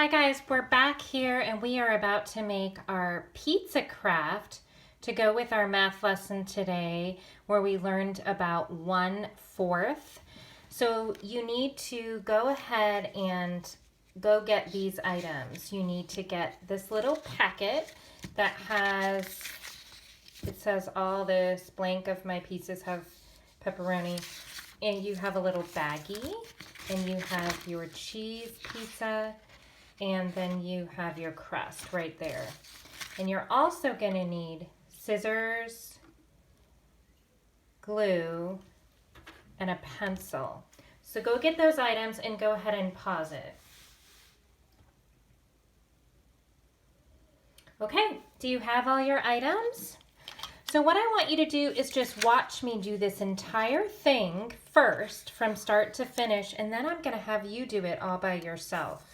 Hi guys, we're back here and we are about to make our pizza craft to go with our math lesson today where we learned about 1/4. So you need to go ahead and go get these items. You need to get this little packet that has, it says all this blank of my pieces have pepperoni, and you have a little baggie and you have your cheese pizza. And then you have your crust right there. And you're also going to need scissors, glue, and a pencil. So go get those items and go ahead and pause it. Okay, do you have all your items? So what I want you to do is just watch me do this entire thing first from start to finish, and then I'm going to have you do it all by yourself.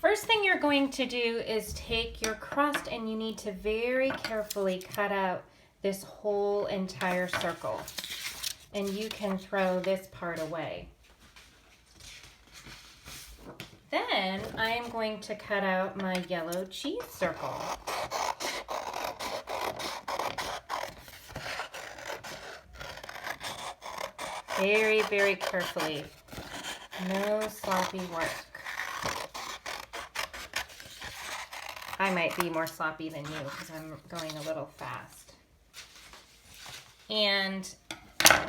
First thing you're going to do is take your crust and you need to very carefully cut out this whole entire circle. And you can throw this part away. Then I am going to cut out my yellow cheese circle. Very, very carefully. No sloppy work. I might be more sloppy than you because I'm going a little fast. And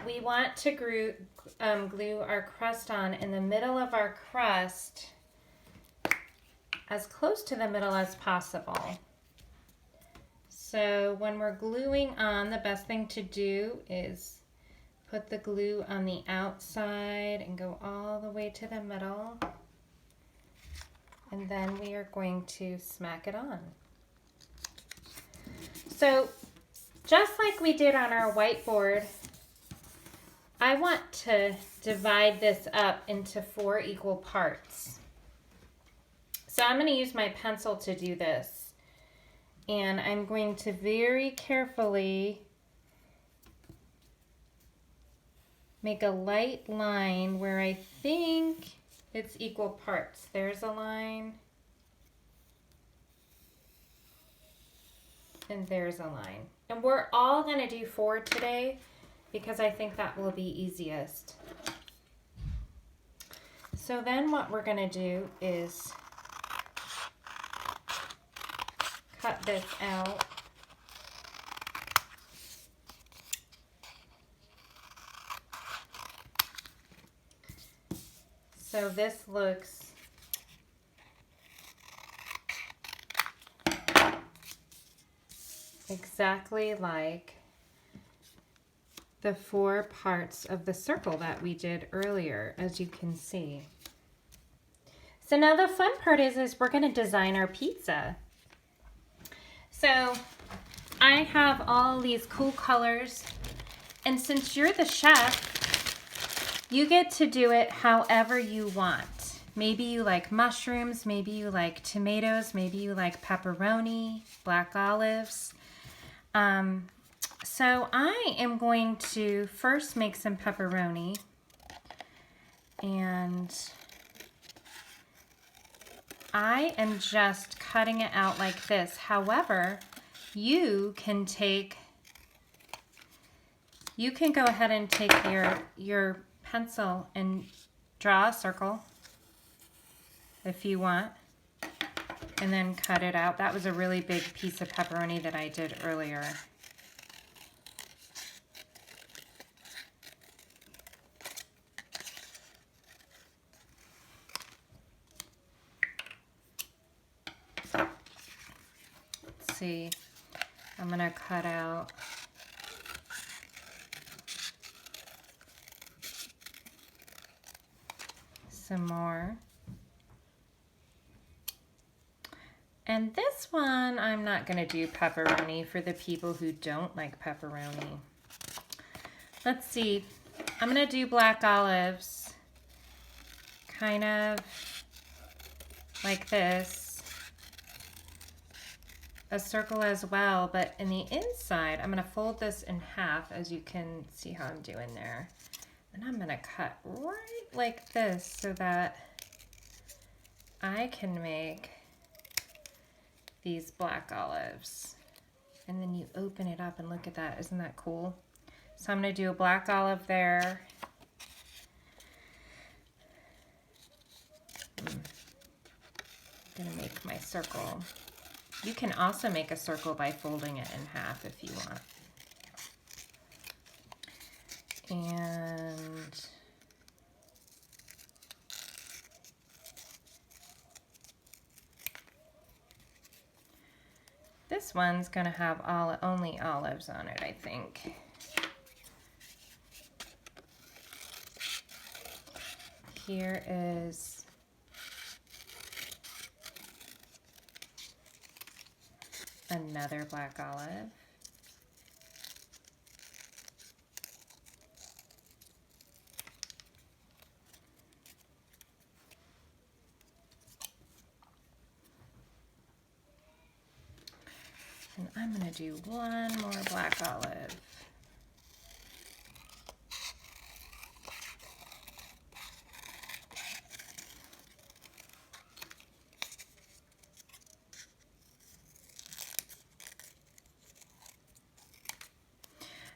we want to glue our crust on in the middle of our crust, as close to the middle as possible. So when we're gluing on, the best thing to do is put the glue on the outside and go all the way to the middle. And then we are going to smack it on. So just like we did on our whiteboard, I want to divide this up into 4 equal parts. So I'm going to use my pencil to do this. And I'm going to very carefully make a light line where I think it's equal parts. There's a line. And there's a line. And we're all going to do 4 today because I think that will be easiest. So then what we're going to do is cut this out. So this looks exactly like the 4 parts of the circle that we did earlier, as you can see. So now the fun part is we're going to design our pizza. So I have all these cool colors, and since you're the chef, you get to do it however you want. Maybe you like mushrooms, maybe you like tomatoes, maybe you like pepperoni, black olives. So I am going to first make some pepperoni, and I am just cutting it out like this. However, you can go ahead and take your pencil and draw a circle if you want, and then cut it out. That was a really big piece of pepperoni that I did earlier. Let's see, I'm gonna cut out some more. And this one, I'm not going to do pepperoni for the people who don't like pepperoni. Let's see. I'm going to do black olives, kind of like this. A circle as well, but in the inside, I'm going to fold this in half, as you can see how I'm doing there. And I'm gonna cut right like this so that I can make these black olives. And then you open it up and look at that. Isn't that cool? So I'm gonna do a black olive there. I'm gonna make my circle. You can also make a circle by folding it in half if you want. And this one's gonna have only olives on it, I think. Here is another black olive. And I'm gonna do one more black olive.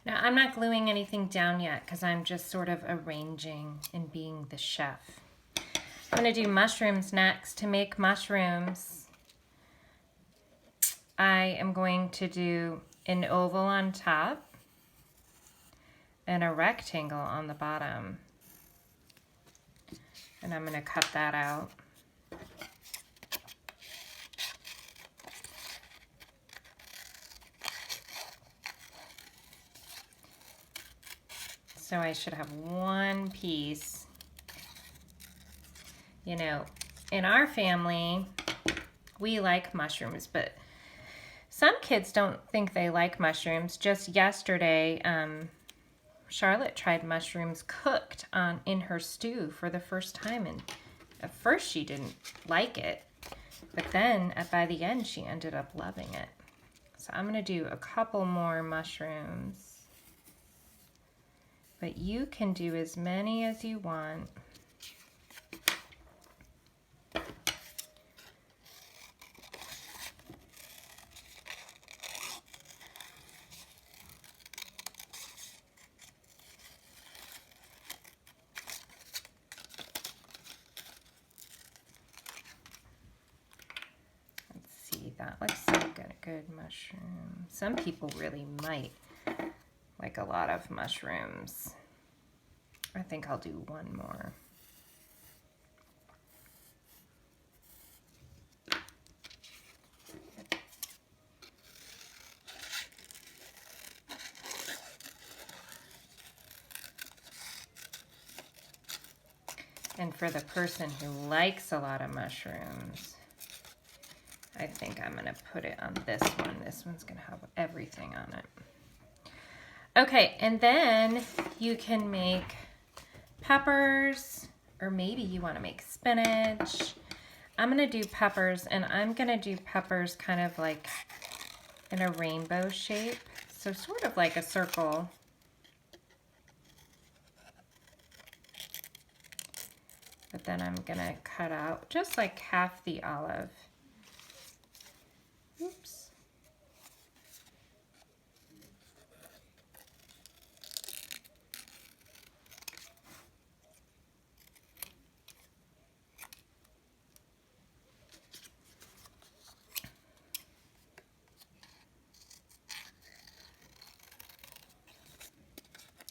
Now I'm not gluing anything down yet because I'm just sort of arranging and being the chef. I'm gonna do mushrooms next. To make mushrooms, I am going to do an oval on top and a rectangle on the bottom. And I'm gonna cut that out. So I should have one piece. You know, in our family, we like mushrooms, but some kids don't think they like mushrooms. Just yesterday, Charlotte tried mushrooms cooked in her stew for the first time, and at first she didn't like it, but then by the end she ended up loving it. So I'm gonna do a couple more mushrooms. But you can do as many as you want. Let's see, that looks like a good mushroom. Some people really might like a lot of mushrooms. I think I'll do one more. And for the person who likes a lot of mushrooms, I think I'm gonna put it on this one. This one's gonna have everything on it. Okay, and then you can make peppers, or maybe you want to make spinach. I'm going to do peppers, and I'm going to do peppers kind of like in a rainbow shape. So sort of like a circle. But then I'm going to cut out just like half the olive. Oops.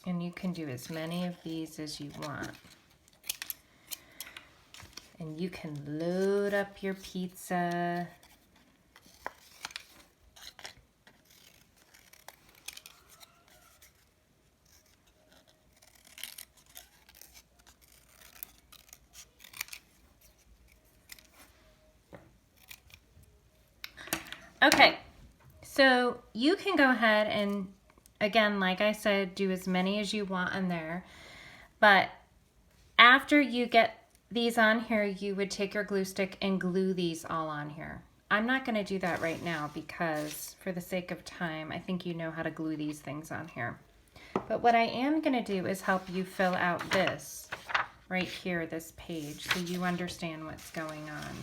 And you can do as many of these as you want. And you can load up your pizza. Okay, so you can go ahead and, again, like I said, do as many as you want in there. But after you get these on here, you would take your glue stick and glue these all on here. I'm not going to do that right now because for the sake of time, I think you know how to glue these things on here. But what I am going to do is help you fill out this right here, this page, so you understand what's going on.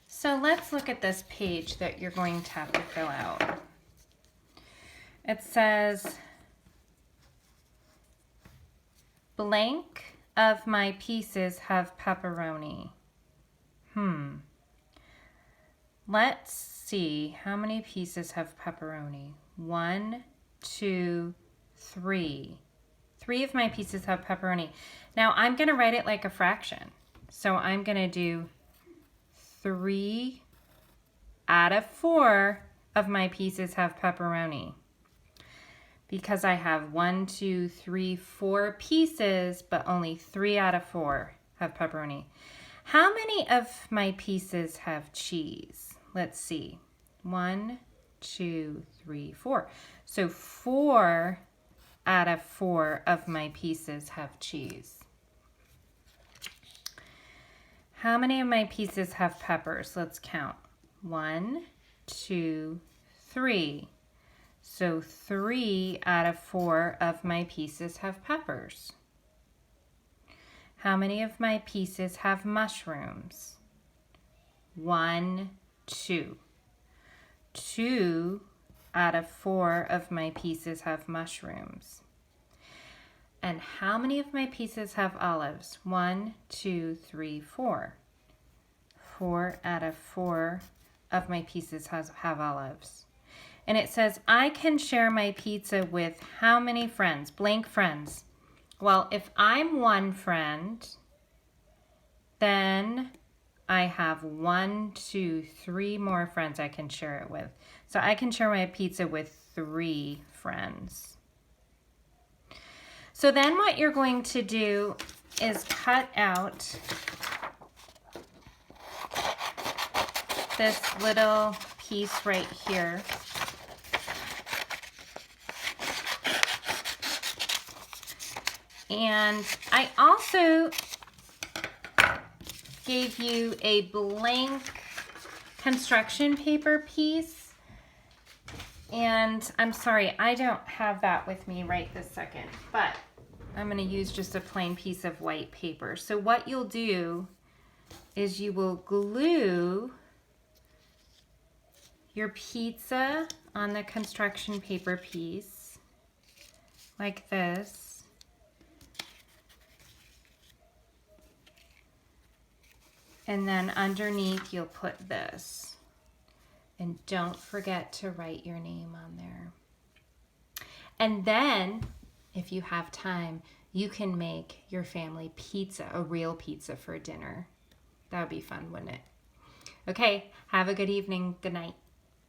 So let's look at this page that you're going to have to fill out. It says, blank of my pieces have pepperoni. Let's see, how many pieces have pepperoni? 1, 2, 3. 3 of my pieces have pepperoni. Now I'm going to write it like a fraction. So I'm going to do 3 out of 4 of my pieces have pepperoni. Because I have 1, 2, 3, 4 pieces, but only 3 out of 4 have pepperoni. How many of my pieces have cheese? Let's see. 1, 2, 3, 4. So 4 out of 4 of my pieces have cheese. How many of my pieces have peppers? Let's count. 1, 2, 3. So 3 out of 4 of my pieces have peppers. How many of my pieces have mushrooms? 1, 2. 2 out of 4 of my pieces have mushrooms. And how many of my pieces have olives? 1, 2, 3, 4. 4 out of 4 of my pieces have olives. And it says, I can share my pizza with how many friends? Blank friends. Well, if I'm one friend, then I have 1, 2, 3 more friends I can share it with. So I can share my pizza with 3 friends. So then what you're going to do is cut out this little piece right here. And I also gave you a blank construction paper piece. And I'm sorry, I don't have that with me right this second, but I'm going to use just a plain piece of white paper. So what you'll do is you will glue your pizza on the construction paper piece like this. And then underneath you'll put this. And don't forget to write your name on there. And then, if you have time, you can make your family pizza, a real pizza for dinner. That would be fun, wouldn't it? Okay, have a good evening. Good night.